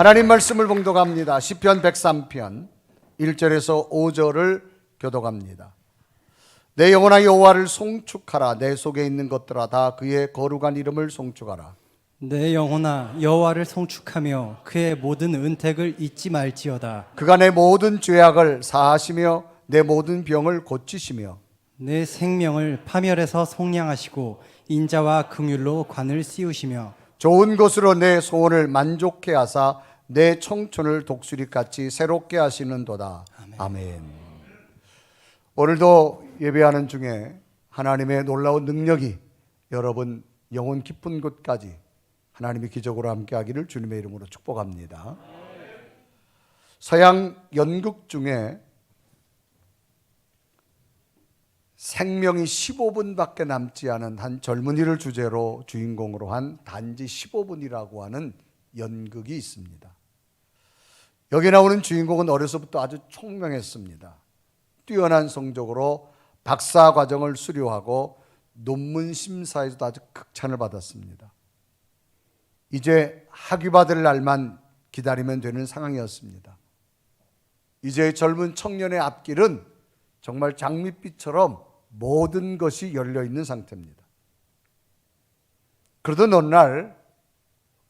하나님 말씀을 봉독합니다. 시편 103편 1절에서 5절을 교독합니다. 내 영혼아 여호와를 송축하라. 내 속에 있는 것들아 다 그의 거룩한 이름을 송축하라. 내 영혼아 여호와를 송축하며 그의 모든 은택을 잊지 말지어다. 그가 내 모든 죄악을 사하시며 내 모든 병을 고치시며 내 생명을 파멸에서 속량하시고 인자와 긍휼로 관을 씌우시며 좋은 것으로 내 소원을 만족케 하사 내 청춘을 독수리같이 새롭게 하시는도다. 아멘. 오늘도 예배하는 중에 하나님의 놀라운 능력이 여러분 영혼 깊은 곳까지 하나님이 기적으로 함께하기를 주님의 이름으로 축복합니다. 서양 연극 중에 생명이 15분밖에 남지 않은 한 젊은이를 주제로 주인공으로 한 단지 15분이라고 하는 연극이 있습니다. 여기 나오는 주인공은 어려서부터 아주 총명했습니다. 뛰어난 성적으로 박사 과정을 수료하고 논문 심사에서도 아주 극찬을 받았습니다. 이제 학위 받을 날만 기다리면 되는 상황이었습니다. 이제 젊은 청년의 앞길은 정말 장밋빛처럼 모든 것이 열려있는 상태입니다. 그러던 어느 날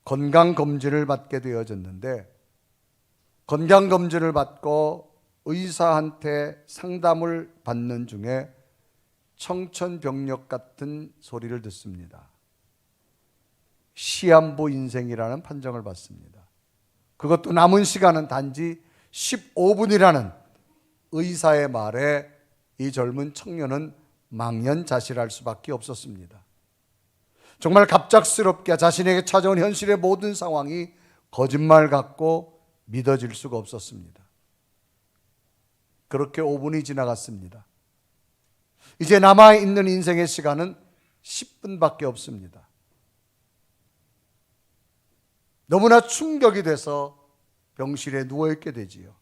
건강검진을 받게 되어졌는데 건강검진을 받고 의사한테 상담을 받는 중에 청천벽력 같은 소리를 듣습니다. 시한부 인생이라는 판정을 받습니다. 그것도 남은 시간은 단지 15분이라는 의사의 말에 이 젊은 청년은 망연자실할 수밖에 없었습니다. 정말 갑작스럽게 자신에게 찾아온 현실의 모든 상황이 거짓말 같고 믿어질 수가 없었습니다. 그렇게 5분이 지나갔습니다. 이제 남아있는 인생의 시간은 10분밖에 없습니다. 너무나 충격이 돼서 병실에 누워있게 되지요.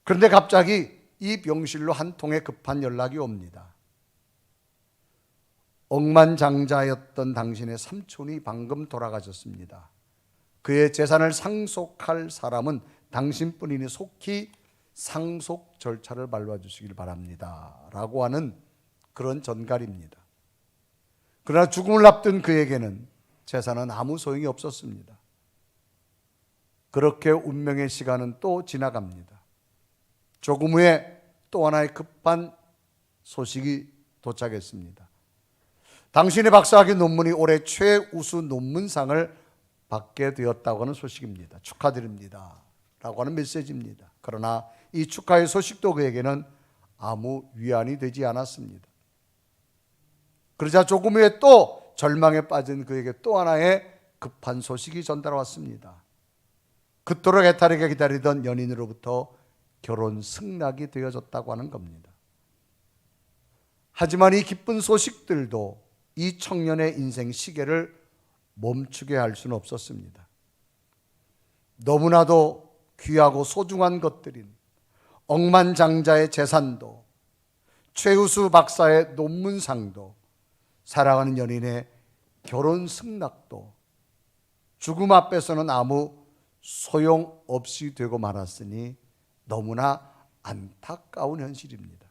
그런데 갑자기 이 병실로 한 통의 급한 연락이 옵니다. 억만장자였던 당신의 삼촌이 방금 돌아가셨습니다. 그의 재산을 상속할 사람은 당신뿐이니 속히 상속 절차를 밟아주시길 바랍니다. 라고 하는 그런 전갈입니다. 그러나 죽음을 앞둔 그에게는 재산은 아무 소용이 없었습니다. 그렇게 운명의 시간은 또 지나갑니다. 조금 후에 또 하나의 급한 소식이 도착했습니다. 당신의 박사학위 논문이 올해 최우수 논문상을 받게 되었다고 하는 소식입니다. 축하드립니다. 라고 하는 메시지입니다. 그러나 이 축하의 소식도 그에게는 아무 위안이 되지 않았습니다. 그러자 조금 후에 또 절망에 빠진 그에게 또 하나의 급한 소식이 전달왔습니다. 그토록 애타르게 기다리던 연인으로부터 결혼 승낙이 되어졌다고 하는 겁니다. 하지만 이 기쁜 소식들도 이 청년의 인생 시계를 멈추게 할 수는 없었습니다. 너무나도 귀하고 소중한 것들인 억만장자의 재산도 최우수 박사의 논문상도 사랑하는 연인의 결혼 승낙도 죽음 앞에서는 아무 소용없이 되고 말았으니 너무나 안타까운 현실입니다.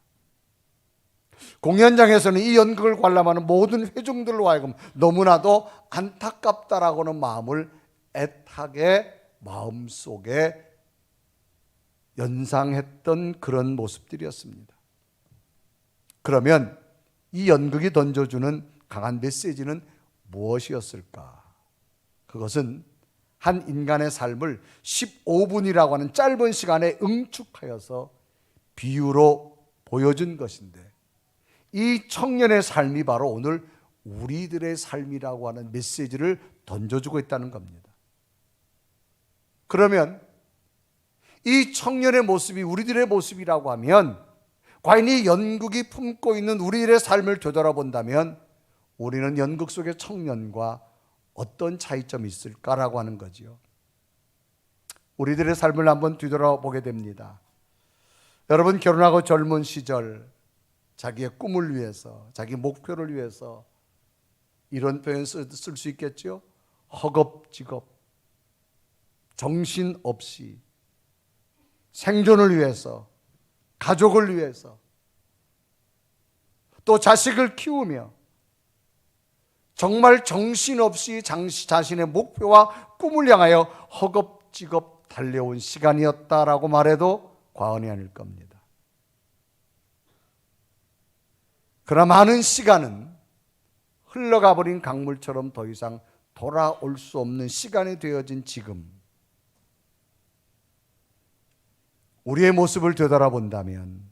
공연장에서는 이 연극을 관람하는 모든 회중들로 하여금 너무나도 안타깝다라고는 마음을 애타게 마음속에 연상했던 그런 모습들이었습니다. 그러면 이 연극이 던져주는 강한 메시지는 무엇이었을까? 그것은 한 인간의 삶을 15분이라고 하는 짧은 시간에 응축하여서 비유로 보여준 것인데 이 청년의 삶이 바로 오늘 우리들의 삶이라고 하는 메시지를 던져주고 있다는 겁니다. 그러면 이 청년의 모습이 우리들의 모습이라고 하면 과연 이 연극이 품고 있는 우리들의 삶을 되돌아본다면 우리는 연극 속의 청년과 어떤 차이점이 있을까라고 하는 거지요. 우리들의 삶을 한번 뒤돌아보게 됩니다. 여러분 결혼하고 젊은 시절 자기의 꿈을 위해서 자기 목표를 위해서 이런 표현 쓸 수 있겠죠. 허겁지겁 정신없이 생존을 위해서, 가족을 위해서, 또 자식을 키우며 정말 정신없이 자신의 목표와 꿈을 향하여 허겁지겁 달려온 시간이었다라고 말해도 과언이 아닐 겁니다. 그러나 많은 시간은 흘러가 버린 강물처럼 더 이상 돌아올 수 없는 시간이 되어진 지금, 우리의 모습을 되돌아본다면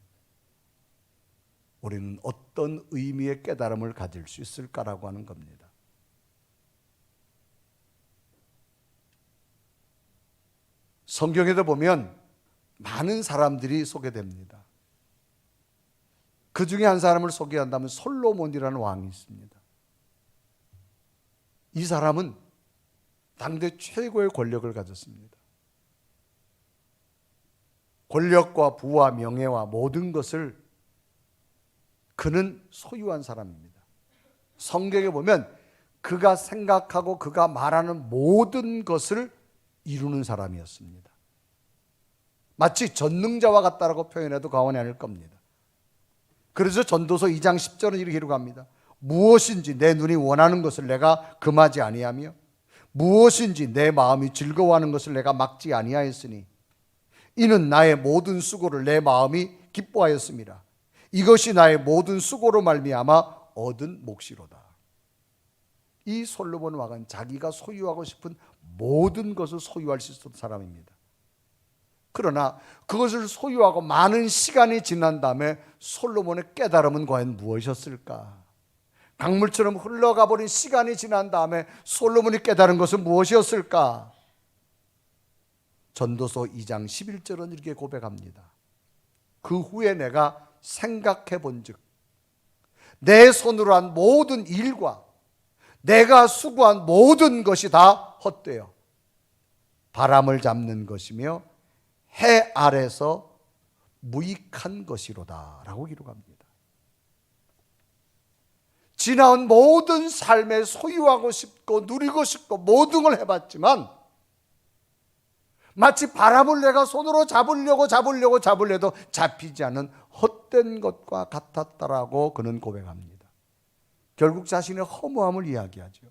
우리는 어떤 의미의 깨달음을 가질 수 있을까라고 하는 겁니다. 성경에도 보면 많은 사람들이 소개됩니다. 그 중에 한 사람을 소개한다면 솔로몬이라는 왕이 있습니다. 이 사람은 당대 최고의 권력을 가졌습니다. 권력과 부와 명예와 모든 것을 그는 소유한 사람입니다. 성경에 보면 그가 생각하고 그가 말하는 모든 것을 이루는 사람이었습니다. 마치 전능자와 같다라고 표현해도 과언이 아닐 겁니다. 그래서 전도서 2장 10절은 이렇게 기록합니다. 무엇인지 내 눈이 원하는 것을 내가 금하지 아니하며 무엇인지 내 마음이 즐거워하는 것을 내가 막지 아니하였으니 이는 나의 모든 수고를 내 마음이 기뻐하였습니다. 이것이 나의 모든 수고로 말미암아 얻은 몫이로다. 이 솔로몬 왕은 자기가 소유하고 싶은 모든 것을 소유할 수 있었던 사람입니다. 그러나 그것을 소유하고 많은 시간이 지난 다음에 솔로몬의 깨달음은 과연 무엇이었을까? 강물처럼 흘러가 버린 시간이 지난 다음에 솔로몬이 깨달은 것은 무엇이었을까? 전도서 2장 11절은 이렇게 고백합니다. 그 후에 내가 생각해 본즉 내 손으로 한 모든 일과 내가 수고한 모든 것이 다 헛되어 바람을 잡는 것이며 해 아래서 무익한 것이로다 라고 기록합니다. 지나온 모든 삶에 소유하고 싶고 누리고 싶고 모든 걸 해봤지만 마치 바람을 내가 손으로 잡으려고 해도 잡히지 않는 헛된 것과 같았다라고 그는 고백합니다. 결국 자신의 허무함을 이야기하죠.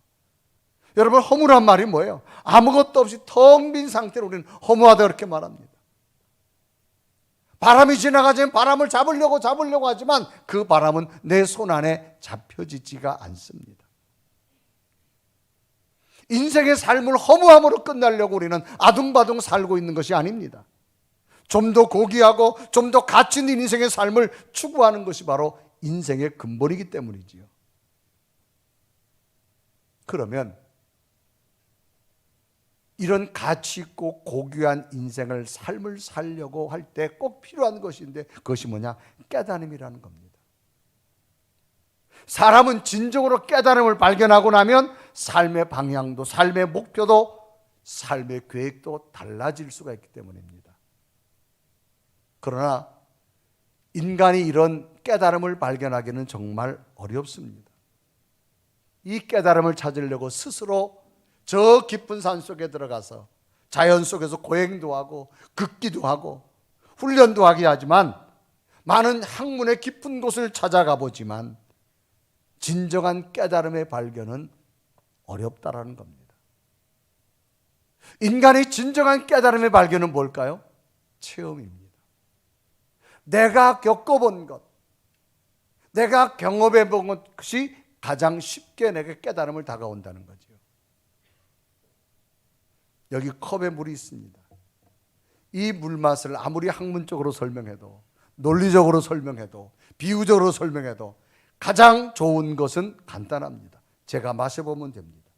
여러분, 허무란 말이 뭐예요? 아무것도 없이 텅 빈 상태로 우리는 허무하다 그렇게 말합니다. 바람이 지나가지면 바람을 잡으려고 하지만 그 바람은 내 손 안에 잡혀지지가 않습니다. 인생의 삶을 허무함으로 끝내려고 우리는 아둥바둥 살고 있는 것이 아닙니다. 좀 더 고귀하고 좀 더 가치 있는 인생의 삶을 추구하는 것이 바로 인생의 근본이기 때문이지요. 그러면 이런 가치 있고 고귀한 인생을 삶을 살려고 할 때 꼭 필요한 것인데 그것이 뭐냐? 깨달음이라는 겁니다. 사람은 진정으로 깨달음을 발견하고 나면 삶의 방향도 삶의 목표도 삶의 계획도 달라질 수가 있기 때문입니다. 그러나 인간이 이런 깨달음을 발견하기는 정말 어렵습니다. 이 깨달음을 찾으려고 스스로 저 깊은 산 속에 들어가서 자연 속에서 고행도 하고 걷기도 하고 훈련도 하게 하지만 많은 학문의 깊은 곳을 찾아가 보지만 진정한 깨달음의 발견은 어렵다라는 겁니다. 인간의 진정한 깨달음의 발견은 뭘까요? 체험입니다. 내가 겪어본 것, 내가 경험해 본 것이 가장 쉽게 내게 깨달음을 다가온다는 거죠. 여기 컵에 물이 있습니다. 이 물맛을 아무리 학문적으로 설명해도 논리적으로 설명해도 비유적으로 설명해도 가장 좋은 것은 간단합니다. 제가 마셔보면 됩니다.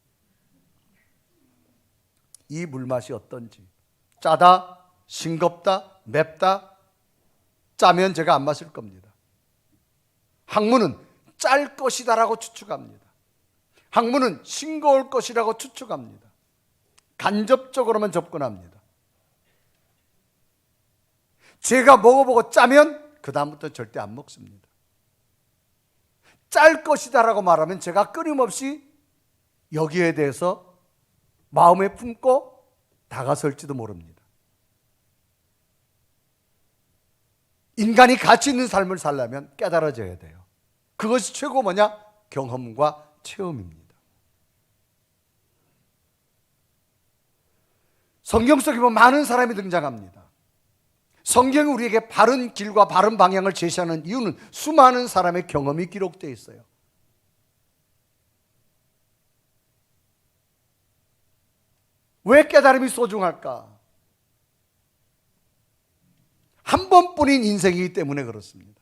이 물맛이 어떤지, 짜다, 싱겁다, 맵다, 짜면 제가 안 마실 겁니다. 학문은 짤 것이다라고 추측합니다. 학문은 싱거울 것이라고 추측합니다. 간접적으로만 접근합니다. 제가 먹어보고 짜면 그 다음부터 절대 안 먹습니다. 짤 것이다라고 말하면 제가 끊임없이 여기에 대해서 마음에 품고 다가설지도 모릅니다. 인간이 가치 있는 삶을 살려면 깨달아져야 돼요. 그것이 최고 뭐냐? 경험과 체험입니다. 성경 속에 보면 많은 사람이 등장합니다. 성경이 우리에게 바른 길과 바른 방향을 제시하는 이유는 수많은 사람의 경험이 기록되어 있어요. 왜 깨달음이 소중할까? 한 번뿐인 인생이기 때문에 그렇습니다.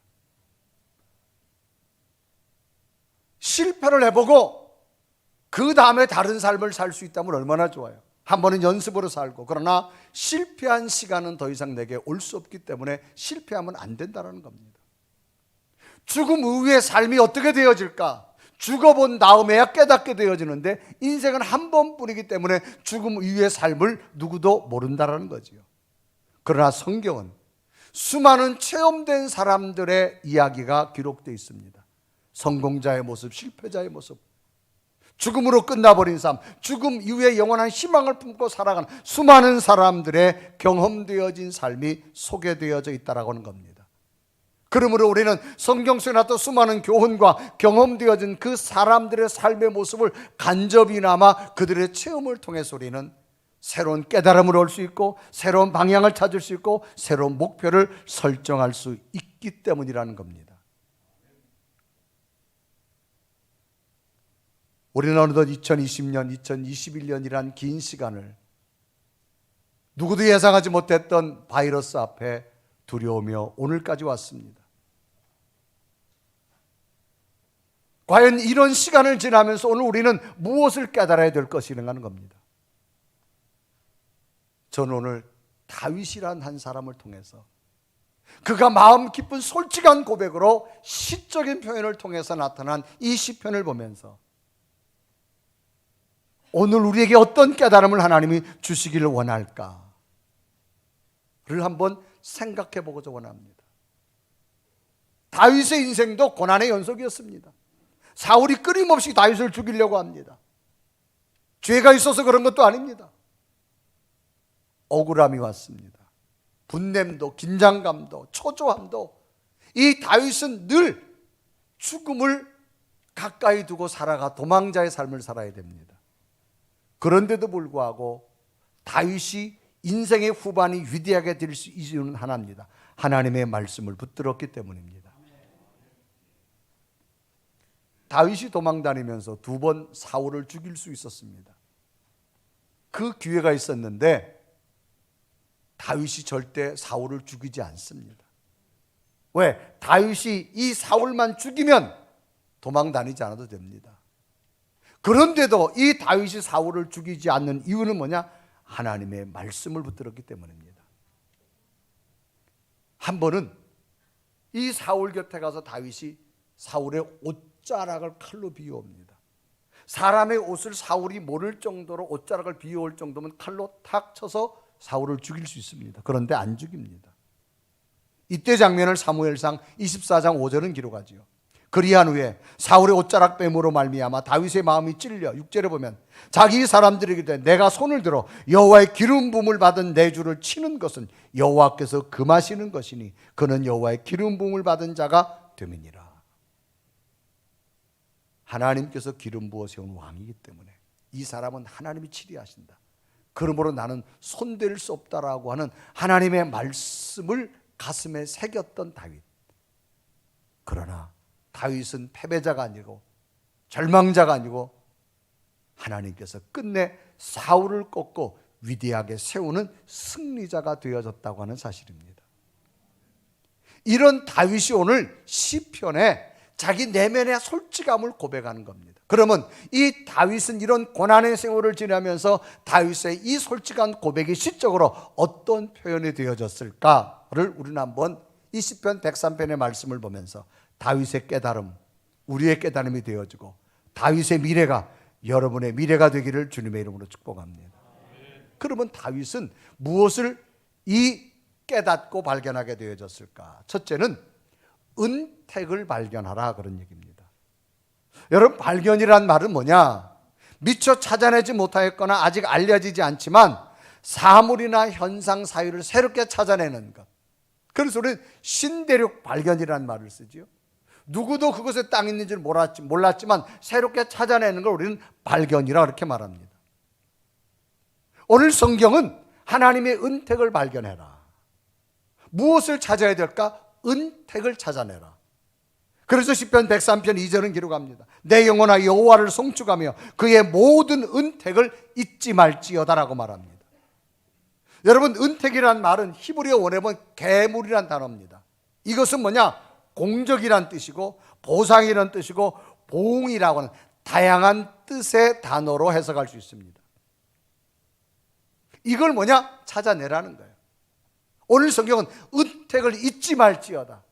실패를 해보고 그 다음에 다른 삶을 살 수 있다면 얼마나 좋아요. 한 번은 연습으로 살고, 그러나 실패한 시간은 더 이상 내게 올 수 없기 때문에 실패하면 안 된다는 겁니다. 죽음 이후의 삶이 어떻게 되어질까? 죽어본 다음에야 깨닫게 되어지는데 인생은 한 번뿐이기 때문에 죽음 이후의 삶을 누구도 모른다는 거지요. 그러나 성경은 수많은 체험된 사람들의 이야기가 기록되어 있습니다. 성공자의 모습, 실패자의 모습, 죽음으로 끝나버린 삶, 죽음 이후에 영원한 희망을 품고 살아가는 수많은 사람들의 경험되어진 삶이 소개되어져 있다라고 하는 겁니다. 그러므로 우리는 성경 속에 나왔던 수많은 교훈과 경험되어진 그 사람들의 삶의 모습을 간접이나마 그들의 체험을 통해서 우리는 새로운 깨달음을 얻을 수 있고 새로운 방향을 찾을 수 있고 새로운 목표를 설정할 수 있기 때문이라는 겁니다. 우리는 어느덧 2020년, 2021년이란 긴 시간을 누구도 예상하지 못했던 바이러스 앞에 두려우며 오늘까지 왔습니다. 과연 이런 시간을 지나면서 오늘 우리는 무엇을 깨달아야 될 것인가 하는 겁니다. 저는 오늘 다윗이란 한 사람을 통해서 그가 마음 깊은 솔직한 고백으로 시적인 표현을 통해서 나타난 이 시편을 보면서 오늘 우리에게 어떤 깨달음을 하나님이 주시기를 원할까를 한번 생각해 보고자 원합니다. 다윗의 인생도 고난의 연속이었습니다. 사울이 끊임없이 다윗을 죽이려고 합니다. 죄가 있어서 그런 것도 아닙니다. 억울함이 왔습니다. 분냄도, 긴장감도, 초조함도, 이 다윗은 늘 죽음을 가까이 두고 살아가 도망자의 삶을 살아야 됩니다. 그런데도 불구하고 다윗이 인생의 후반이 위대하게 될 수 있는 이유는 하나입니다. 하나님의 말씀을 붙들었기 때문입니다. 다윗이 도망다니면서 2번 사울을 죽일 수 있었습니다. 그 기회가 있었는데 다윗이 절대 사울을 죽이지 않습니다. 왜? 다윗이 이 사울만 죽이면 도망다니지 않아도 됩니다. 그런데도 이 다윗이 사울을 죽이지 않는 이유는 뭐냐? 하나님의 말씀을 붙들었기 때문입니다. 한 번은 이 사울 곁에 가서 다윗이 사울의 옷자락을 칼로 비워옵니다. 사람의 옷을 사울이 모를 정도로 옷자락을 비워올 정도면 칼로 탁 쳐서 사울을 죽일 수 있습니다. 그런데 안 죽입니다. 이때 장면을 사무엘상 24장 5절은 기록하지요. 그리한 후에 사울의 옷자락 뱀으로 말미암아 다윗의 마음이 찔려 6절에 보면 자기 사람들에게 내가 손을 들어 여호와의 기름 부음을 받은 내 주를 치는 것은 여호와께서 금하시는 것이니 그는 여호와의 기름 부음을 받은 자가 됨이니라. 하나님께서 기름 부어 세운 왕이기 때문에 이 사람은 하나님이 치리하신다. 그러므로 나는 손댈 수 없다라고 하는 하나님의 말씀을 가슴에 새겼던 다윗. 그러나 다윗은 패배자가 아니고 절망자가 아니고 하나님께서 끝내 사울을 꺾고 위대하게 세우는 승리자가 되어졌다고 하는 사실입니다. 이런 다윗이 오늘 시편에 자기 내면의 솔직함을 고백하는 겁니다. 그러면 이 다윗은 이런 고난의 세월을 지나면서 다윗의 이 솔직한 고백이 시적으로 어떤 표현이 되어졌을까를 우리는 한번 이 시편 103편의 말씀을 보면서 다윗의 깨달음, 우리의 깨달음이 되어지고 다윗의 미래가 여러분의 미래가 되기를 주님의 이름으로 축복합니다. 그러면 다윗은 무엇을 이 깨닫고 발견하게 되어졌을까? 첫째는 은택을 발견하라 그런 얘기입니다. 여러분, 발견이란 말은 뭐냐? 미처 찾아내지 못하였거나 아직 알려지지 않지만 사물이나 현상 사유를 새롭게 찾아내는 것. 그래서 우리는 신대륙 발견이라는 말을 쓰지요. 누구도 그곳에 땅이 있는 줄 몰랐지만 새롭게 찾아내는 걸 우리는 발견이라 그렇게 말합니다. 오늘 성경은 하나님의 은택을 발견해라. 무엇을 찾아야 될까? 은택을 찾아내라. 그래서 시편 103편 2절은 기록합니다. 내 영혼아 여호와를 송축하며 그의 모든 은택을 잊지 말지어다라고 말합니다. 여러분, 은택이란 말은 히브리어 원에 보면 계물이란 단어입니다. 이것은 뭐냐? 공적이란 뜻이고 보상이란 뜻이고 보응이라고 하는 다양한 뜻의 단어로 해석할 수 있습니다. 이걸 뭐냐? 찾아내라는 거예요. 오늘 성경은 은택을 잊지 말지어다.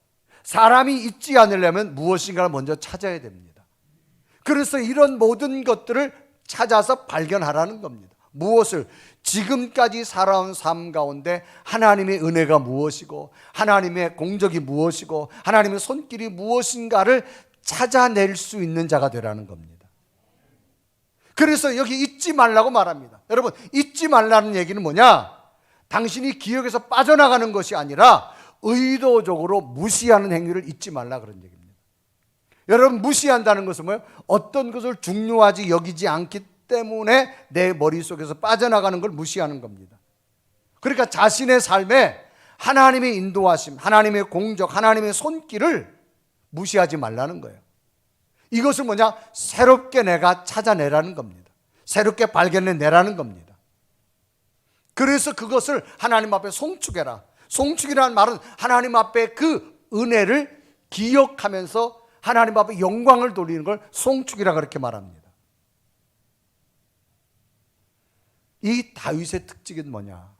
사람이 잊지 않으려면 무엇인가를 먼저 찾아야 됩니다. 그래서 이런 모든 것들을 찾아서 발견하라는 겁니다. 무엇을? 지금까지 살아온 삶 가운데 하나님의 은혜가 무엇이고 하나님의 공적이 무엇이고 하나님의 손길이 무엇인가를 찾아낼 수 있는 자가 되라는 겁니다. 그래서 여기 잊지 말라고 말합니다. 여러분, 잊지 말라는 얘기는 뭐냐? 당신이 기억에서 빠져나가는 것이 아니라 의도적으로 무시하는 행위를 잊지 말라 그런 얘기입니다. 여러분, 무시한다는 것은 뭐예요? 어떤 것을 중요하지 여기지 않기 때문에 내 머릿속에서 빠져나가는 걸 무시하는 겁니다. 그러니까 자신의 삶에 하나님의 인도하심, 하나님의 공적, 하나님의 손길을 무시하지 말라는 거예요. 이것을 뭐냐? 새롭게 내가 찾아내라는 겁니다. 새롭게 발견해내라는 겁니다. 그래서 그것을 하나님 앞에 송축해라. 송축이라는 말은 하나님 앞에 그 은혜를 기억하면서 하나님 앞에 영광을 돌리는 걸 송축이라 그렇게 말합니다. 이 다윗의 특징은 뭐냐?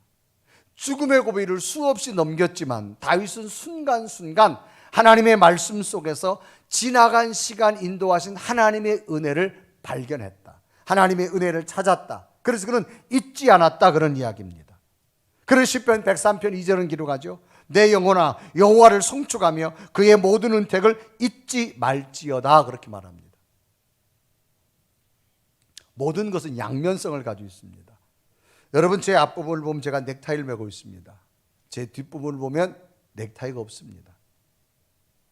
죽음의 고비를 수없이 넘겼지만 다윗은 순간순간 하나님의 말씀 속에서 지나간 시간 인도하신 하나님의 은혜를 발견했다. 하나님의 은혜를 찾았다. 그래서 그는 잊지 않았다 그런 이야기입니다. 그래서 시편 103편 2절은 기록하죠. 내 영혼아 여호와를 송축하며 그의 모든 은택을 잊지 말지어다 그렇게 말합니다. 모든 것은 양면성을 가지고 있습니다. 여러분, 제 앞부분을 보면 제가 넥타이를 메고 있습니다. 제 뒷부분을 보면 넥타이가 없습니다.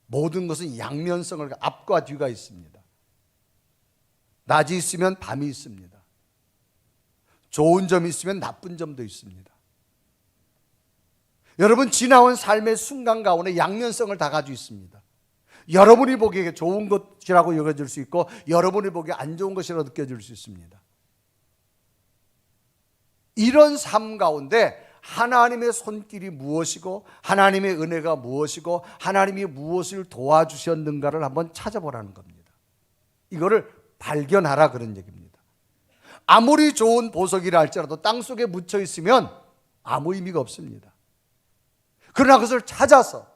모든 것은 양면성을 앞과 뒤가 있습니다. 낮이 있으면 밤이 있습니다. 좋은 점이 있으면 나쁜 점도 있습니다. 여러분, 지나온 삶의 순간 가운데 양면성을 다 가지고 있습니다. 여러분이 보기에 좋은 것이라고 여겨질 수 있고 여러분이 보기에 안 좋은 것이라고 느껴질 수 있습니다. 이런 삶 가운데 하나님의 손길이 무엇이고 하나님의 은혜가 무엇이고 하나님이 무엇을 도와주셨는가를 한번 찾아보라는 겁니다. 이거를 발견하라 그런 얘기입니다. 아무리 좋은 보석이라 할지라도 땅속에 묻혀 있으면 아무 의미가 없습니다. 그러나 그것을 찾아서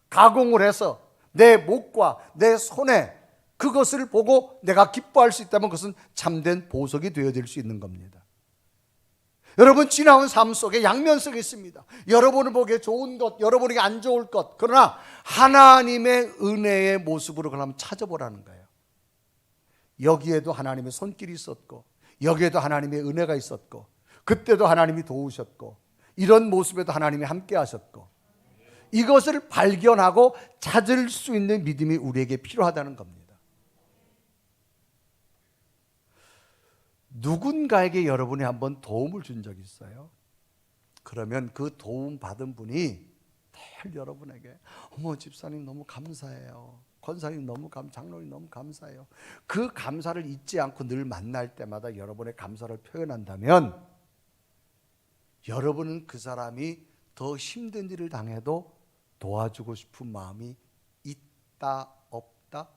가공을 해서 내 목과 내 손에 그것을 보고 내가 기뻐할 수 있다면 그것은 참된 보석이 되어질 수 있는 겁니다. 여러분, 지나온 삶 속에 양면성이 있습니다. 여러분을 보기에 좋은 것, 여러분에게 안 좋을 것. 그러나 하나님의 은혜의 모습으로 그럼 찾아보라는 거예요. 여기에도 하나님의 손길이 있었고 여기에도 하나님의 은혜가 있었고 그때도 하나님이 도우셨고 이런 모습에도 하나님이 함께 하셨고 이것을 발견하고 찾을 수 있는 믿음이 우리에게 필요하다는 겁니다. 누군가에게 여러분이 한번 도움을 준 적이 있어요? 그러면 그 도움 받은 분이 늘 여러분에게 어머 집사님 너무 감사해요. 권사님 너무 장로님 너무 감사해요. 그 감사를 잊지 않고 늘 만날 때마다 여러분의 감사를 표현한다면 여러분은 그 사람이 더 힘든 일을 당해도 도와주고 싶은 마음이 있다 없다?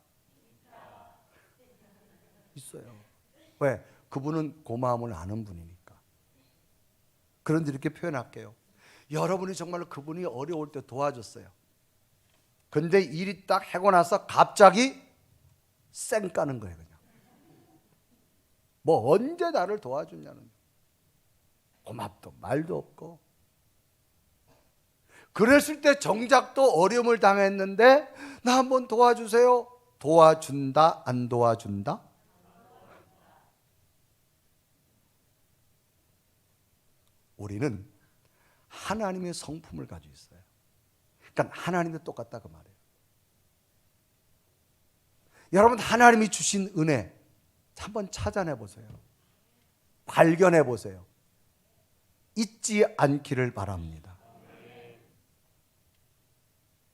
있어요. 왜? 그분은 고마움을 아는 분이니까. 그런데 이렇게 표현할게요. 여러분이 정말로 그분이 어려울 때 도와줬어요. 근데 일이 딱 하고 나서 갑자기 쌩 까는 거예요. 그냥 뭐 언제 나를 도와줬냐는 고맙도 말도 없고. 그랬을 때 정작 또 어려움을 당했는데 나 한번 도와주세요. 도와준다 안 도와준다? 우리는 하나님의 성품을 가지고 있어요. 그러니까 하나님도 똑같다 그 말이에요. 여러분, 하나님이 주신 은혜 한번 찾아내 보세요. 발견해 보세요. 잊지 않기를 바랍니다.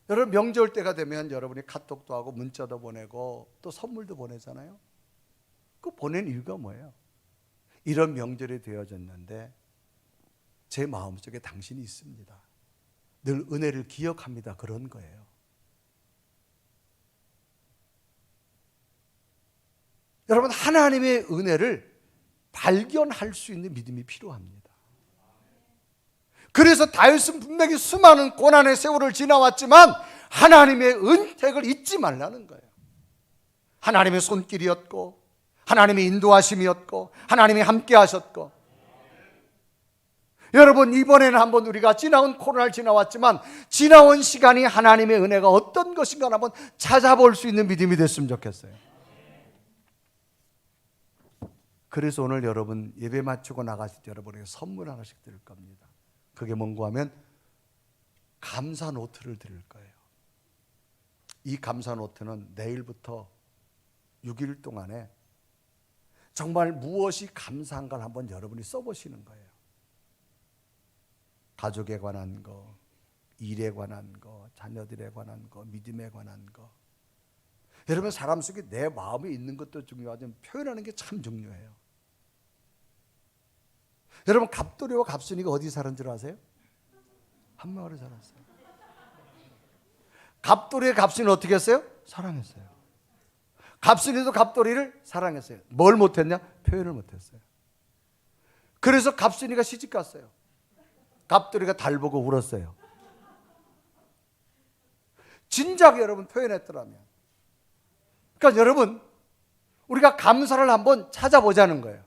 여러분, 명절 때가 되면 여러분이 카톡도 하고 문자도 보내고 또 선물도 보내잖아요. 그 보낸 이유가 뭐예요? 이런 명절이 되어졌는데 제 마음속에 당신이 있습니다. 늘 은혜를 기억합니다. 그런 거예요. 여러분, 하나님의 은혜를 발견할 수 있는 믿음이 필요합니다. 그래서 다윗은 분명히 수많은 고난의 세월을 지나왔지만 하나님의 은택을 잊지 말라는 거예요. 하나님의 손길이었고 하나님의 인도하심이었고 하나님이 함께 하셨고. 여러분, 이번에는 한번 우리가 지나온 코로나를 지나왔지만 지나온 시간이 하나님의 은혜가 어떤 것인가 한번 찾아볼 수 있는 믿음이 됐으면 좋겠어요. 그래서 오늘 여러분 예배 마치고 나가실 때 여러분에게 선물 하나씩 드릴 겁니다. 그게 뭔가 하면 감사 노트를 드릴 거예요. 이 감사 노트는 내일부터 6일 동안에 정말 무엇이 감사한가를 한번 여러분이 써보시는 거예요. 가족에 관한 거, 일에 관한 거, 자녀들에 관한 거, 믿음에 관한 거. 여러분, 사람 속에 내 마음에 있는 것도 중요하지만 표현하는 게 참 중요해요. 여러분, 갑돌이와 갑순이가 어디 살은 줄 아세요? 한 마을에 살았어요. 갑돌이의 갑순이는 어떻게 했어요? 사랑했어요. 갑순이도 갑돌이를 사랑했어요. 뭘 못했냐? 표현을 못했어요. 그래서 갑순이가 시집 갔어요. 갑돌이가 달 보고 울었어요. 진작 여러분 표현했더라면. 그러니까 여러분, 우리가 감사를 한번 찾아보자는 거예요.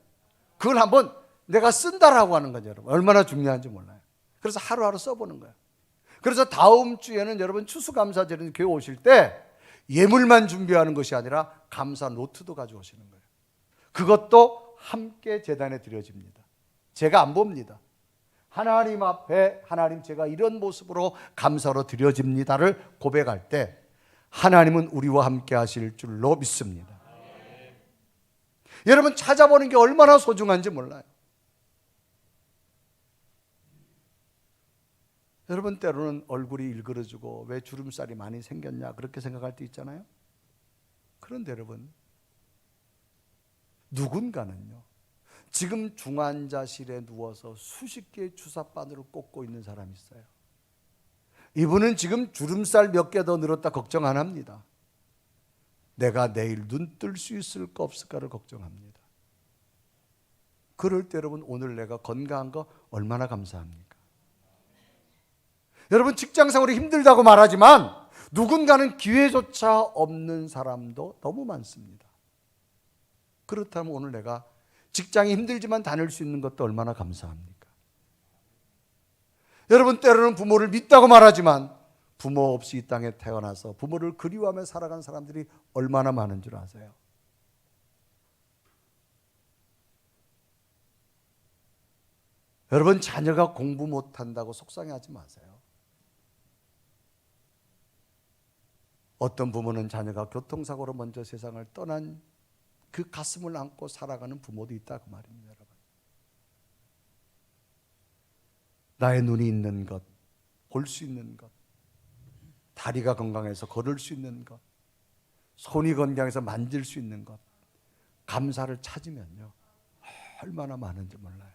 그걸 한번 내가 쓴다라고 하는 거죠. 여러분, 얼마나 중요한지 몰라요. 그래서 하루하루 써보는 거예요. 그래서 다음 주에는 여러분 추수감사절에 교회 오실 때 예물만 준비하는 것이 아니라 감사 노트도 가져오시는 거예요. 그것도 함께 제단에 드려집니다. 제가 안 봅니다. 하나님 앞에 하나님, 제가 이런 모습으로 감사로 드려집니다를 고백할 때 하나님은 우리와 함께 하실 줄로 믿습니다. 여러분, 찾아보는 게 얼마나 소중한지 몰라요. 여러분, 때로는 얼굴이 일그러지고 왜 주름살이 많이 생겼냐 그렇게 생각할 때 있잖아요. 그런데 여러분, 누군가는요 지금 중환자실에 누워서 수십 개의 주사바늘을 꽂고 있는 사람이 있어요. 이분은 지금 주름살 몇 개 더 늘었다 걱정 안 합니다. 내가 내일 눈 뜰 수 있을까 없을까를 걱정합니다. 그럴 때 여러분, 오늘 내가 건강한 거 얼마나 감사합니까? 여러분, 직장생활이 힘들다고 말하지만 누군가는 기회조차 없는 사람도 너무 많습니다. 그렇다면 오늘 내가 직장이 힘들지만 다닐 수 있는 것도 얼마나 감사합니까? 여러분, 때로는 부모를 믿다고 말하지만 부모 없이 이 땅에 태어나서 부모를 그리워하며 살아간 사람들이 얼마나 많은 줄 아세요? 여러분, 자녀가 공부 못한다고 속상해하지 마세요. 어떤 부모는 자녀가 교통사고로 먼저 세상을 떠난 그 가슴을 안고 살아가는 부모도 있다 그 말입니다. 여러분, 나의 눈이 있는 것, 볼 수 있는 것, 다리가 건강해서 걸을 수 있는 것, 손이 건강해서 만질 수 있는 것, 감사를 찾으면요 얼마나 많은지 몰라요.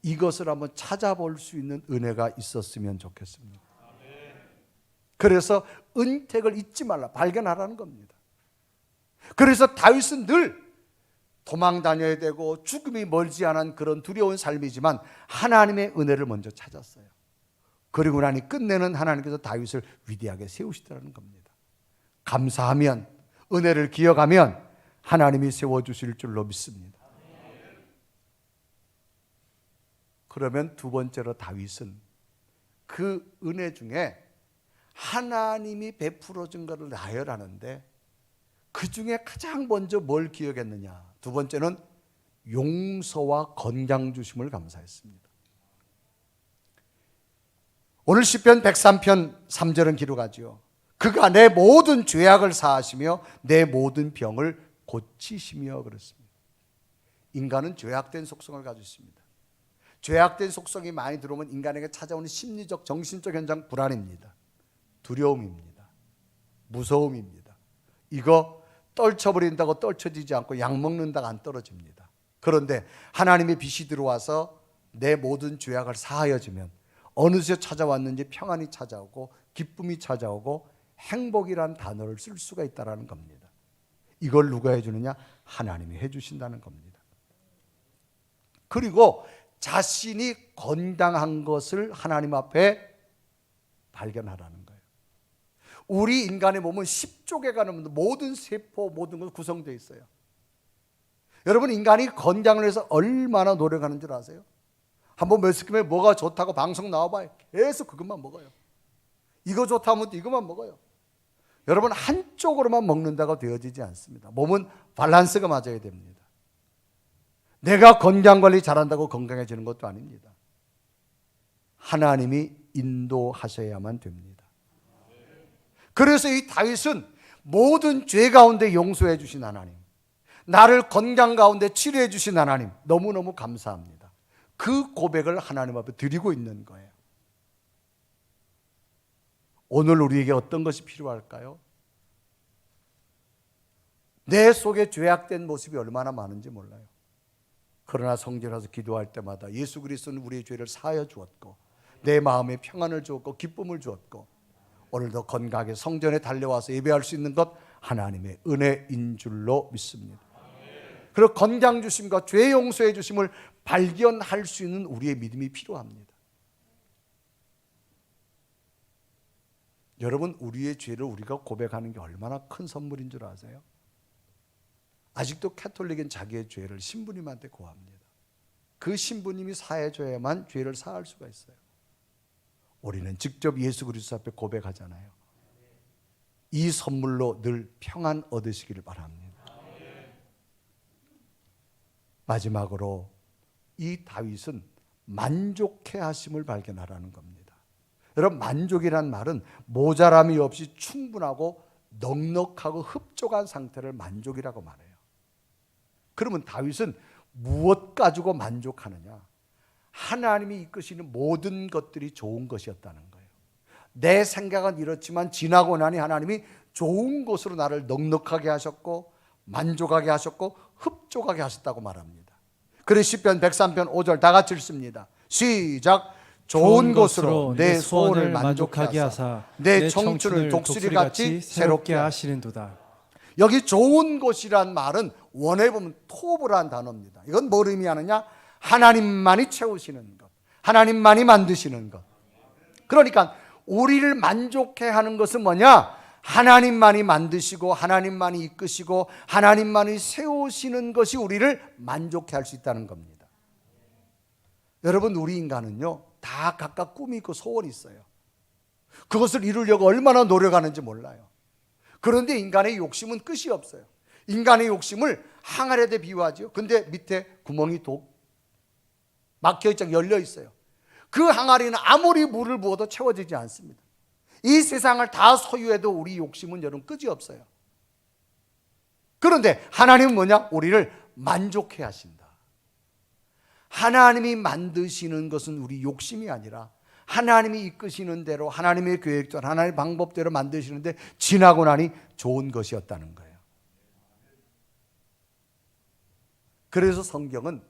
이것을 한번 찾아볼 수 있는 은혜가 있었으면 좋겠습니다. 그래서 은택을 잊지 말라, 발견하라는 겁니다. 그래서 다윗은 늘 도망 다녀야 되고 죽음이 멀지 않은 그런 두려운 삶이지만 하나님의 은혜를 먼저 찾았어요. 그리고 나니 끝내는 하나님께서 다윗을 위대하게 세우시더라는 겁니다. 감사하면, 은혜를 기억하면 하나님이 세워주실 줄로 믿습니다. 그러면 두 번째로 다윗은 그 은혜 중에 하나님이 베풀어 준 것을 나열하는데 그 중에 가장 먼저 뭘 기억했느냐? 두 번째는 용서와 건강 주심을 감사했습니다. 오늘 시편 103편 3절은 기록하지요. 그가 내 모든 죄악을 사하시며 내 모든 병을 고치시며 그렇습니다. 인간은 죄악된 속성을 가지고 있습니다. 죄악된 속성이 많이 들어오면 인간에게 찾아오는 심리적, 정신적 현상 불안입니다. 두려움입니다. 무서움입니다. 이거 떨쳐버린다고 떨쳐지지 않고 약 먹는다고 안 떨어집니다. 그런데 하나님의 빛이 들어와서 내 모든 죄악을 사하여지면 어느새 찾아왔는지 평안이 찾아오고 기쁨이 찾아오고 행복이란 단어를 쓸 수가 있다는 겁니다. 이걸 누가 해주느냐? 하나님이 해주신다는 겁니다. 그리고 자신이 건강한 것을 하나님 앞에 발견하라는 거예요. 우리 인간의 몸은 10조개 가는 모든 세포, 모든 것 구성되어 있어요. 여러분, 인간이 건강을 위해서 얼마나 노력하는 줄 아세요? 한번 매스컴에 뭐가 좋다고 방송 나와봐요. 계속 그것만 먹어요. 이거 좋다면 이것만 먹어요. 여러분, 한쪽으로만 먹는다고 되어지지 않습니다. 몸은 밸런스가 맞아야 됩니다. 내가 건강관리 잘한다고 건강해지는 것도 아닙니다. 하나님이 인도하셔야만 됩니다. 그래서 이 다윗은 모든 죄 가운데 용서해 주신 하나님, 나를 건강 가운데 치료해 주신 하나님, 너무너무 감사합니다. 그 고백을 하나님 앞에 드리고 있는 거예요. 오늘 우리에게 어떤 것이 필요할까요? 내 속에 죄악된 모습이 얼마나 많은지 몰라요. 그러나 성전에 와서 기도할 때마다 예수 그리스도는 우리의 죄를 사하여 주었고 내 마음에 평안을 주었고 기쁨을 주었고 오늘도 건강하게 성전에 달려와서 예배할 수 있는 것 하나님의 은혜인 줄로 믿습니다. 그리고 건강 주심과 죄 용서해 주심을 발견할 수 있는 우리의 믿음이 필요합니다. 여러분, 우리의 죄를 우리가 고백하는 게 얼마나 큰 선물인 줄 아세요? 아직도 캐톨릭은 자기의 죄를 신부님한테 고합니다. 그 신부님이 사해 줘야만 죄를 사할 수가 있어요. 우리는 직접 예수 그리스도 앞에 고백하잖아요. 이 선물로 늘 평안 얻으시기를 바랍니다. 마지막으로 이 다윗은 만족해 하심을 발견하라는 겁니다. 여러분, 만족이란 말은 모자람이 없이 충분하고 넉넉하고 흡족한 상태를 만족이라고 말해요. 그러면 다윗은 무엇 가지고 만족하느냐? 하나님이 이끄시는 모든 것들이 좋은 것이었다는 거예요. 내 생각은 이렇지만 지나고 나니 하나님이 좋은 것으로 나를 넉넉하게 하셨고 만족하게 하셨고 흡족하게 하셨다고 말합니다. 그래서 시편 103편 5절 다 같이 읽습니다. 시작. 좋은 것으로 내 소원을 만족하게 하사 내 청춘을 독수리같이 새롭게 하시는도다. 여기 좋은 것이란 말은 원어에 보면 토브란 단어입니다. 이건 뭘 의미하느냐? 하나님만이 채우시는 것, 하나님만이 만드시는 것. 그러니까 우리를 만족해 하는 것은 뭐냐? 하나님만이 만드시고 하나님만이 이끄시고 하나님만이 세우시는 것이 우리를 만족해 할 수 있다는 겁니다. 여러분, 우리 인간은요 다 각각 꿈이 있고 소원이 있어요. 그것을 이루려고 얼마나 노력하는지 몰라요. 그런데 인간의 욕심은 끝이 없어요. 인간의 욕심을 항아리에 비유하죠. 근데 밑에 구멍이 막혀있죠. 열려 있어요. 그 항아리는 아무리 물을 부어도 채워지지 않습니다. 이 세상을 다 소유해도 우리 욕심은 여러분 끝이 없어요. 그런데 하나님은 뭐냐? 우리를 만족해 하신다. 하나님이 만드시는 것은 우리 욕심이 아니라 하나님이 이끄시는 대로 하나님의 계획대로 하나님의 방법대로 만드시는데 지나고 나니 좋은 것이었다는 거예요. 그래서 성경은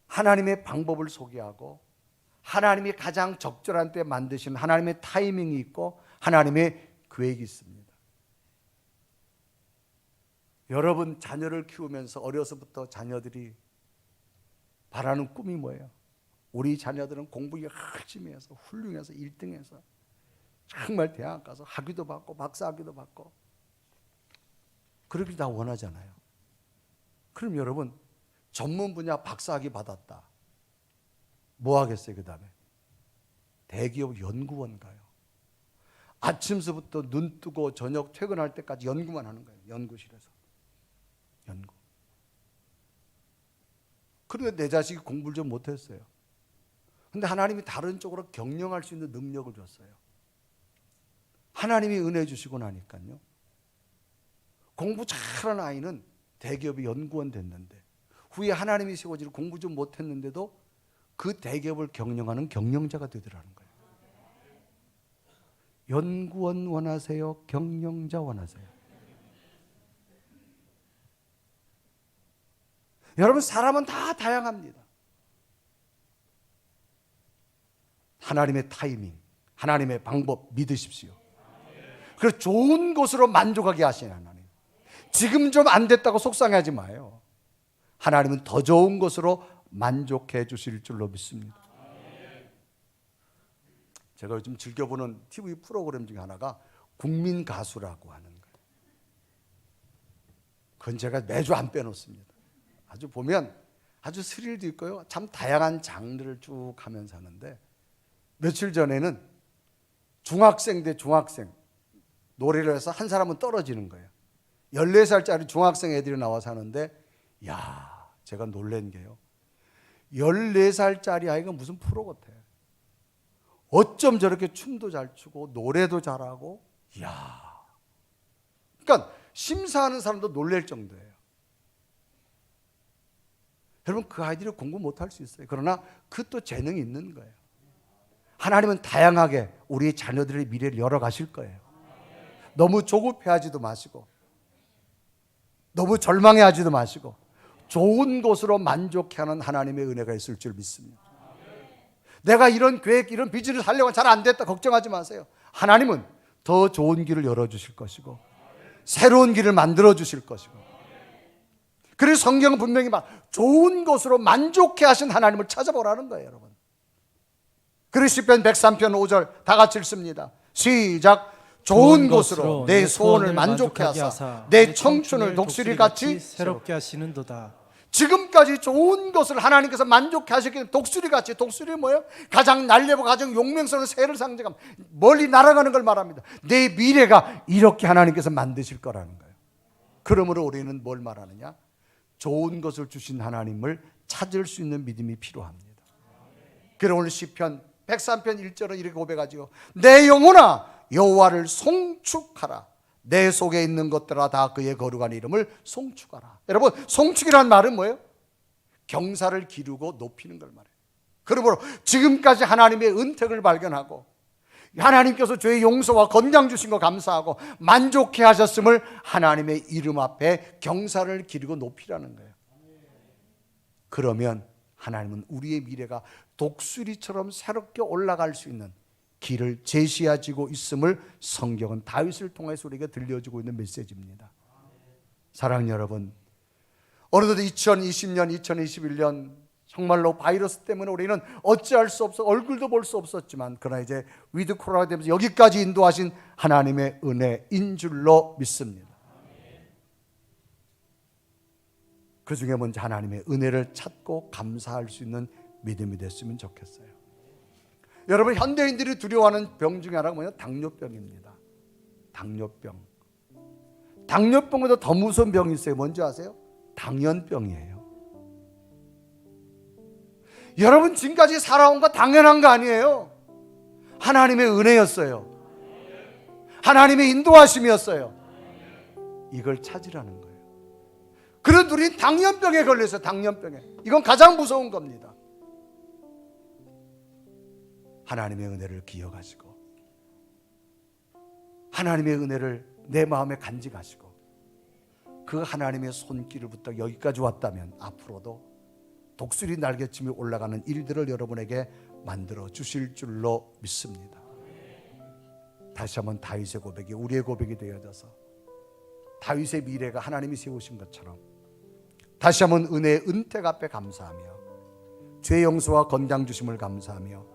하나님의 방법을 소개하고 하나님이 가장 적절한 때 만드신 하나님의 타이밍이 있고 하나님의 계획이 있습니다. 여러분, 자녀를 키우면서 어려서부터 자녀들이 바라는 꿈이 뭐예요? 우리 자녀들은 공부 열심히 해서 훌륭해서 1등해서 정말 대학 가서 학위도 받고 박사학위도 받고 그렇게 다 원하잖아요. 그럼 여러분, 전문 분야 박사학위 받았다. 뭐 하겠어요? 그 다음에 대기업 연구원 가요. 아침서부터 눈 뜨고 저녁 퇴근할 때까지 연구만 하는 거예요. 연구실에서 연구. 그런데 내 자식이 공부를 좀 못했어요. 근데 하나님이 다른 쪽으로 경영할 수 있는 능력을 줬어요. 하나님이 은혜 주시고 나니까요. 공부 잘하는 아이는 대기업의 연구원 됐는데 후에 하나님이 세워지고 공부 좀 못했는데도 그 대기업을 경영하는 경영자가 되더라는 거예요. 연구원 원하세요? 경영자 원하세요? 여러분, 사람은 다 다양합니다. 하나님의 타이밍, 하나님의 방법 믿으십시오. 그래서 좋은 것으로 만족하게 하시는 하나님. 지금 좀 안 됐다고 속상해하지 마요. 하나님은 더 좋은 것으로 만족해 주실 줄로 믿습니다. 제가 요즘 즐겨보는 TV 프로그램 중에 하나가 국민 가수라고 하는 거예요. 그건 제가 매주 안 빼놓습니다. 아주 보면 아주 스릴도 있고요. 참 다양한 장르를 쭉 하면서 하는데, 며칠 전에는 중학생 대 중학생 노래를 해서 한 사람은 떨어지는 거예요. 14살짜리 중학생 애들이 나와서 하는데, 야, 제가 놀란 게요. 14살짜리 아이가 무슨 프로 같아요. 어쩜 저렇게 춤도 잘 추고 노래도 잘하고, 야. 그러니까 심사하는 사람도 놀랄 정도예요. 여러분, 그 아이들이 공부 못할 수 있어요. 그러나 그 또 재능이 있는 거예요. 하나님은 다양하게 우리 자녀들의 미래를 열어가실 거예요. 너무 조급해하지도 마시고 너무 절망해하지도 마시고 좋은 것으로 만족해하는 하나님의 은혜가 있을 줄 믿습니다. 내가 이런 계획, 이런 비전을 하려고 잘 안 됐다 걱정하지 마세요. 하나님은 더 좋은 길을 열어주실 것이고 새로운 길을 만들어 주실 것이고, 그래서 성경은 분명히 좋은 것으로 만족해 하신 하나님을 찾아보라는 거예요, 여러분. 그래서 시편 103편 5절 다 같이 읽습니다. 시작. 좋은 것으로 내 소원을 만족해 하사 내 청춘을 독수리같이 새롭게 하시는도다. 지금까지 좋은 것을 하나님께서 만족해 하셨기 때문에 독수리같이, 독수리 뭐예요? 가장 날렵고 가장 용맹스러운 새를 상징합니다. 멀리 날아가는 걸 말합니다. 내 미래가 이렇게 하나님께서 만드실 거라는 거예요. 그러므로 우리는 뭘 말하느냐? 좋은 것을 주신 하나님을 찾을 수 있는 믿음이 필요합니다. 그래서 오늘 시편 103편 1절은 이렇게 고백하지요. 내 영혼아 여호와를 송축하라. 내 속에 있는 것들아 다 그의 거룩한 이름을 송축하라. 여러분, 송축이라는 말은 뭐예요? 경사를 기르고 높이는 걸 말해요. 그러므로 지금까지 하나님의 은택을 발견하고 하나님께서 죄의 용서와 건강 주신 거 감사하고 만족해 하셨음을 하나님의 이름 앞에 경사를 기르고 높이라는 거예요. 그러면 하나님은 우리의 미래가 독수리처럼 새롭게 올라갈 수 있는 길을 제시해주고 있음을 성경은 다윗을 통해서 우리에게 들려주고 있는 메시지입니다. 사랑하는 여러분, 어느덧 2020년, 2021년 정말로 바이러스 때문에 우리는 어찌할 수 없어 얼굴도 볼 수 없었지만, 그러나 이제 위드 코로나가 되면서 여기까지 인도하신 하나님의 은혜인 줄로 믿습니다. 그 중에 먼저 하나님의 은혜를 찾고 감사할 수 있는 믿음이 됐으면 좋겠어요. 여러분, 현대인들이 두려워하는 병 중에 하나가 뭐냐? 당뇨병입니다. 당뇨병. 당뇨병보다 더 무서운 병이 있어요. 뭔지 아세요? 당연병이에요. 여러분, 지금까지 살아온 거 당연한 거 아니에요. 하나님의 은혜였어요. 하나님의 인도하심이었어요. 이걸 찾으라는 거예요. 그런데 우리는 당연병에 걸려서 당연병에. 이건 가장 무서운 겁니다. 하나님의 은혜를 기억하시고 하나님의 은혜를 내 마음에 간직하시고 그 하나님의 손길을 붙들어 여기까지 왔다면 앞으로도 독수리 날개쯤이 올라가는 일들을 여러분에게 만들어 주실 줄로 믿습니다. 다시 한번 다윗의 고백이 우리의 고백이 되어져서 다윗의 미래가 하나님이 세우신 것처럼 다시 한번 은혜의 은택 앞에 감사하며 죄 용서와 건강 주심을 감사하며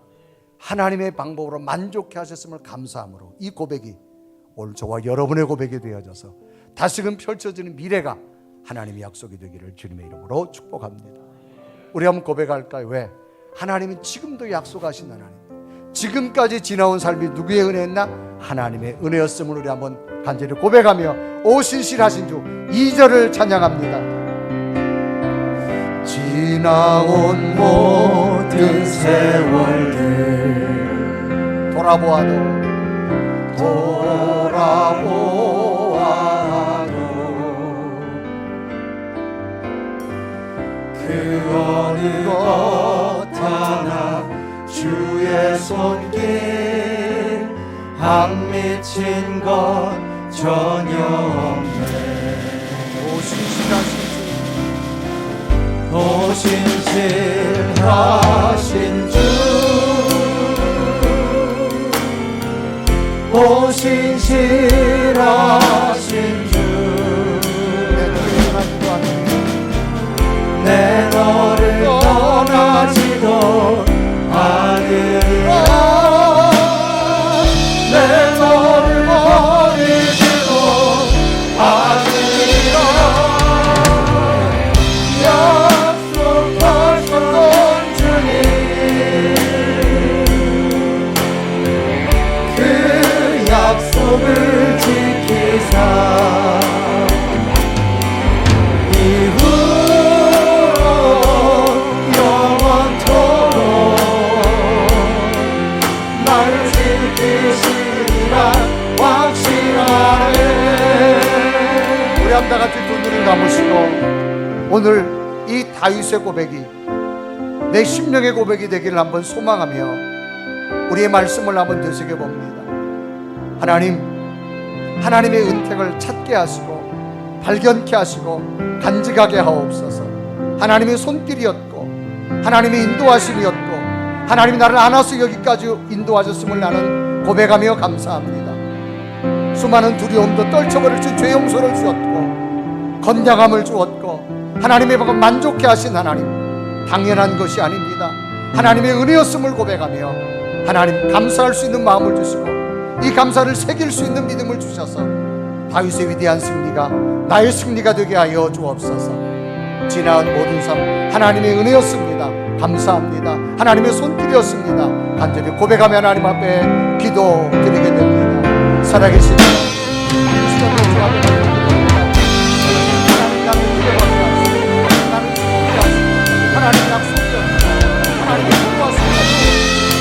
하나님의 방법으로 만족해 하셨음을 감사함으로 이 고백이 오늘 저와 여러분의 고백이 되어져서 다시금 펼쳐지는 미래가 하나님의 약속이 되기를 주님의 이름으로 축복합니다. 우리 한번 고백할까요? 왜? 하나님은 지금도 약속하신 하나님, 지금까지 지나온 삶이 누구의 은혜였나? 하나님의 은혜였음을 우리 한번 간절히 고백하며 오 신실하신 주 2절을 찬양합니다. 지나온 모든 세월들 돌아보아도 그 어느 것 하나 주의 손길 안 미친 것 전혀 없네. 오신실하신 주 오신실하신 주 내 너를 떠나지도 않으리라 내 너를 버리지도 않으리라 약속하셨던 주님 그 약속을 지키사 우리 다 같이 두 눈을 감으시고 오늘 이 다윗의 고백이 내 심령의 고백이 되기를 한번 소망하며 우리의 말씀을 한번 되새겨봅니다. 하나님, 하나님의 은택을 찾게 하시고 발견케 하시고 간직하게 하옵소서. 하나님의 손길이었고 하나님의 인도하심이었고 하나님이 나를 안아서 여기까지 인도하셨음을 나는 고백하며 감사합니다. 수많은 두려움도 떨쳐버릴 수 죄 용서를 주었고 건강함을 주었고 하나님의 방금 만족해 하신 하나님, 당연한 것이 아닙니다. 하나님의 은혜였음을 고백하며 하나님 감사할 수 있는 마음을 주시고 이 감사를 새길 수 있는 믿음을 주셔서 다윗의 위대한 승리가 나의 승리가 되게 하여 주옵소서. 지나온 모든 삶 하나님의 은혜였습니다. 감사합니다. 하나님의 손길이었습니다. 간절히 고백하며 하나님 앞에 기도드리게 됩니다. 살아계신 하나님 약속되었습니다. 하나님의 인도하십니다.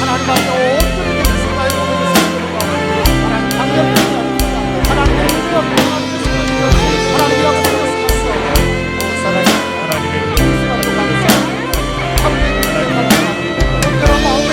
하나님 앞에 온전히 되겠습니다. 하나님 강력합니다. 하나님의 인도하십니다. 하나님의 약속되었습니다. 살아계신 하나님의 시간도 감사합니다. 함께 감사합니다. 그런 마음에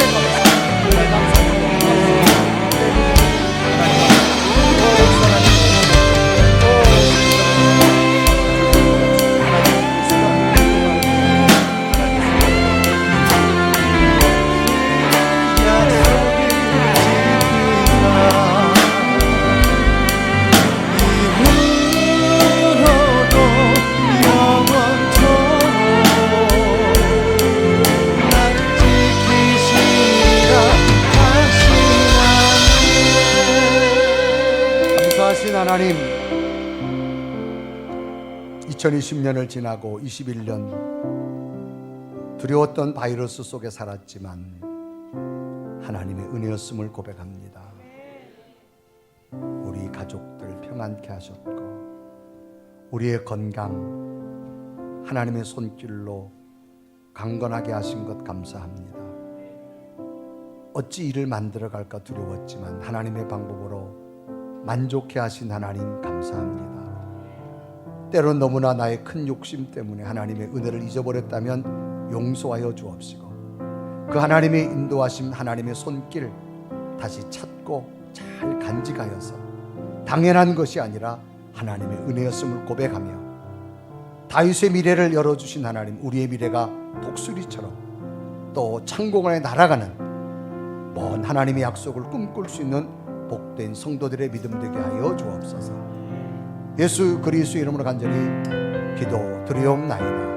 하나님, 2020년을 지나고 21년 두려웠던 바이러스 속에 살았지만 하나님의 은혜였음을 고백합니다. 우리 가족들 평안케 하셨고 우리의 건강 하나님의 손길로 강건하게 하신 것 감사합니다. 어찌 일을 만들어갈까 두려웠지만 하나님의 방법으로 만족해 하신 하나님 감사합니다. 때론 너무나 나의 큰 욕심 때문에 하나님의 은혜를 잊어버렸다면 용서하여 주옵시고 그 하나님의 인도하심 하나님의 손길 다시 찾고 잘 간직하여서 당연한 것이 아니라 하나님의 은혜였음을 고백하며 다윗의 미래를 열어주신 하나님, 우리의 미래가 독수리처럼 또 창공 안에 날아가는 먼 하나님의 약속을 꿈꿀 수 있는 복된 성도들의 믿음 되게 하여 주옵소서. 예수 그리스도 이름으로 간절히 기도드리옵나이다.